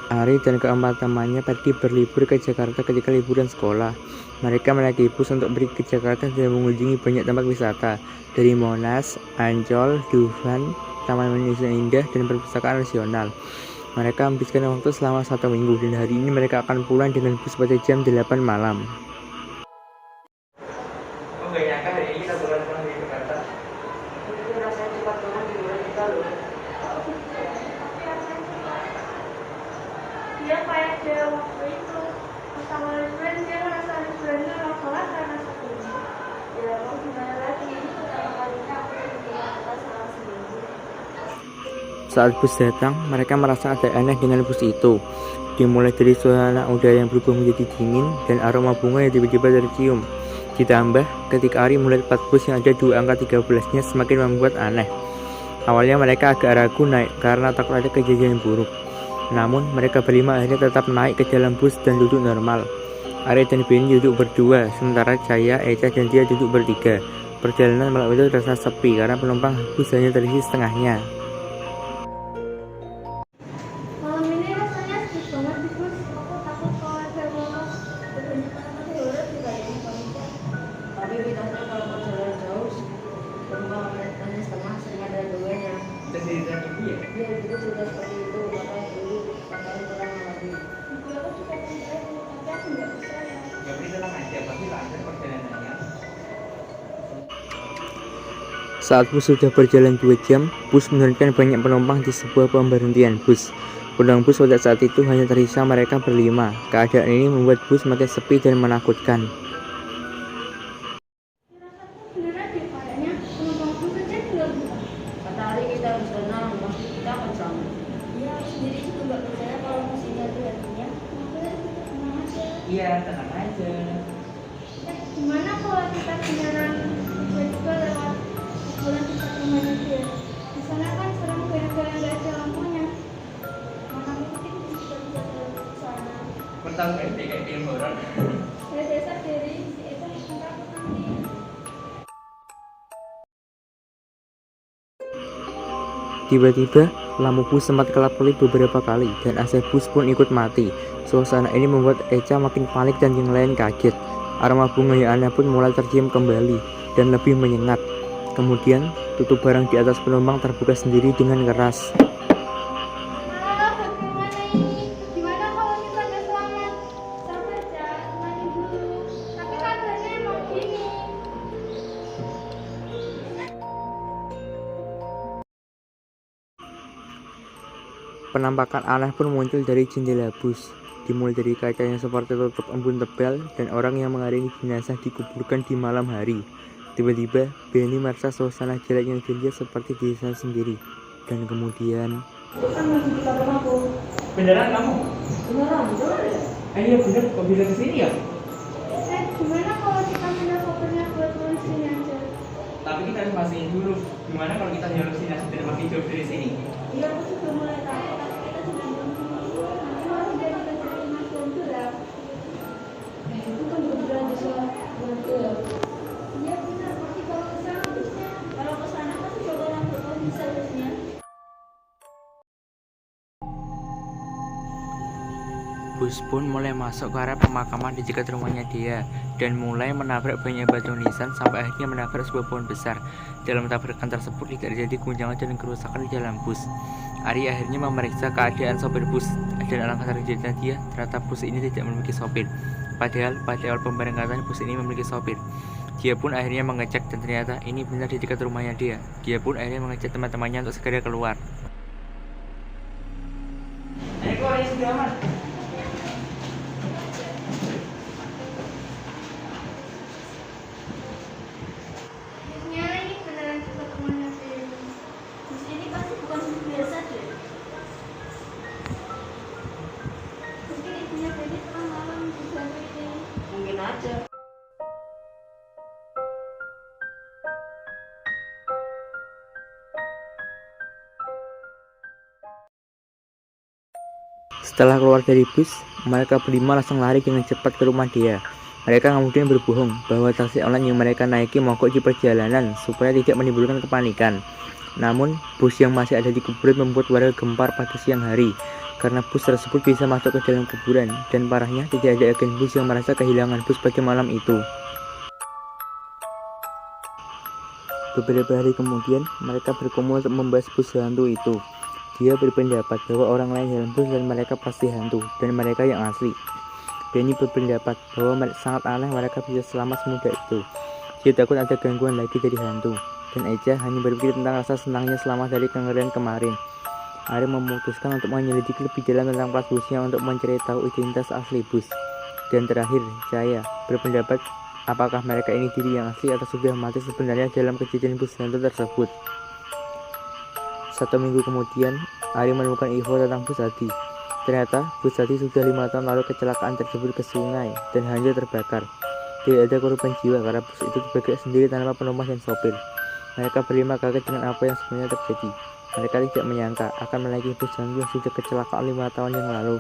Ari dan keempat temannya pergi berlibur ke Jakarta ketika liburan sekolah. Mereka menaiki bus untuk pergi ke Jakarta dan mengunjungi banyak tempat wisata, dari Monas, Ancol, Dufan, Taman Indonesia Indah, dan Perpustakaan Nasional. Mereka menghabiskan waktu selama 1 minggu, dan hari ini mereka akan pulang dengan bus pada jam 8 malam. Oh, gak nyangka hari ini kita bakal pulang dari Jakarta. Itu rasanya cepat banget di luar kita loh. Dia kayak dia waktu itu pas awal liburan dia merasa liburannya lama banget karena sakit. Ya mau gimana lagi, ini pertama kalinya aku di Jakarta selama seminggu. Saat bus datang, mereka merasa ada aneh dengan bus itu. Dimulai dari suasana udara yang berubah menjadi dingin dan aroma bunga yang tiba-tiba tercium. Ditambah, ketika Ari melihat plat bus yang ada 2 angka 13-nya semakin membuat aneh. Awalnya mereka agak ragu naik karena takut ada kejadian buruk. Namun, mereka berlima akhirnya tetap naik ke dalam bus dan duduk normal. Ari dan Benny duduk berdua, sementara Jaya, Eca, dan dia duduk bertiga. Perjalanan malam itu terasa sepi karena penumpang bus hanya terisi setengahnya. Malam ini rasanya sepi banget di bus. Aku takut kalau ada orang kebanyakan orang horor juga ya di Indonesia. Tapi bedanya kalau perjalanan jauh, penumpang hanya setengah, sering ada duanya. Kita cerita dulu ya. Dia juga sudah seperti itu, makanya dulu pakaian kurang lagi. Ibu aku juga cinta tapi aku nggak bisa ya. Ya udah tenang aja, pasti lancar perjalanannya. Saat bus sudah berjalan 2 jam, bus menurunkan banyak penumpang di sebuah pemberhentian bus. Penumpang bus pada saat itu hanya tersisa mereka berlima. Keadaan ini membuat bus makin sepi dan menakutkan. Rasaku beneran deh kayaknya penumpang bus aja belum. Kata Ari kita harus tenang, pasti kita akan selamat. Iya, aku sendiri juga nggak percaya kalau masih ada hatinya. Makanya kita tenang aja. Iya, tenang aja. Gimana kalau kita beneran tiba-tiba lewat bulan kita ke rumahnya dia? Di sana kan serem gara-gara nggak ada lampunya. Mana mungkin kita bisa ke sana? Pertama kali deh kayak film horor. Saya desa dari si itu kita nanti. Tiba-tiba, lampu bus sempat kelap-kelip beberapa kali dan AC bus pun ikut mati. Suasana ini membuat Eca makin panik dan yang lain kaget. Aroma bunga yang aneh pun mulai tercium kembali dan lebih menyengat. Kemudian, tutup barang di atas penumpang terbuka sendiri dengan keras. Halo, bagaimana ini? Gimana kalau kita nggak selamat? Sabar aja, tenangin dulu. Tapi keadaannya emang gini. Penampakan aneh pun muncul dari jendela bus, dimulai dari kaca yang seperti tutup embun tebal dan orang yang mengiringi jenazah dikuburkan di malam hari. Tiba-tiba, Benny merasa suasana jelek yang dilihat seperti dirinya sendiri. Dan kemudian, Kan masih di kamar aku. Beneran kamu? Beneran, beneran ya? Iya bener, kok bisa kesini ya? Gimana kalau kita pindah kopernya buat nulis sini aja? Tapi kita harus pastiin dulu. Gimana kalau kita halusinasi dan makin jauh dari sini? Iya, aku sudah mulai takut, tapi kita sudah Nanti malah jadi terjadi macam gelap. itu kan beneran bisa bantu ya. Iya benar, tapi kalau ke sana busnya. Kalau ke sana kan coba lampu bisa harusnya. bus pun mulai masuk ke area pemakaman di dekat rumahnya dia dan mulai menabrak banyak batu nisan sampai akhirnya menabrak sebuah pohon besar. Dalam tabrakan tersebut tidak terjadi guncangan dan kerusakan di dalam bus. Ari akhirnya memeriksa keadaan sopir bus dan alangkah terkejutnya dia ternyata bus ini tidak memiliki sopir. Padahal pada awal pemberangkatan bus ini memiliki sopir. Dia pun akhirnya mengecek dan ternyata ini benar di dekat rumahnya dia. Dia pun akhirnya mengecek teman-temannya untuk segera keluar. Ayo keluar yang sudah aman. Akhirnya ini beneran kita rumahnya dia. Bus ini pasti bukan bus biasa deh. Mungkin ibunya Benny tengah malam juga ini. Mungkin aja. Setelah keluar dari bus, mereka berlima langsung lari dengan cepat ke rumah dia. Mereka kemudian berbohong bahwa taksi online yang mereka naiki mogok di perjalanan supaya tidak menimbulkan kepanikan. Namun, bus yang masih ada di kuburan membuat warga gempar pada siang hari. karena bus tersebut bisa masuk ke dalam kuburan, dan parahnya tidak ada agen bus yang merasa kehilangan bus pada malam itu. Beberapa hari kemudian, mereka berkumpul untuk membahas bus hantu itu. Dia berpendapat bahwa orang lain dalam bus dan mereka pasti hantu, dan mereka yang asli. Benny berpendapat bahwa sangat aneh mereka bisa selamat semudah itu. Dia takut ada gangguan lagi dari hantu, dan Eja hanya berpikir tentang rasa senangnya selamat dari kengerian kemarin. Ari memutuskan untuk menyelidiki lebih dalam tentang plat busnya untuk mencari tahu identitas asli bus. Dan terakhir, Jaya berpendapat apakah mereka ini diri yang asli atau sudah mati sebenarnya dalam kejadian bus hantu tersebut. 1 minggu kemudian, Ari menemukan info tentang bus Adi. Ternyata bus Adi sudah 5 tahun lalu kecelakaan tersebut ke sungai dan hancur terbakar. Tidak ada korban jiwa karena bus itu terbakar sendiri tanpa penumpang dan sopir. Mereka berlima kaget dengan apa yang sebenarnya terjadi. Mereka tidak menyangka akan menaiki bus hantu yang sudah kecelakaan 5 tahun yang lalu.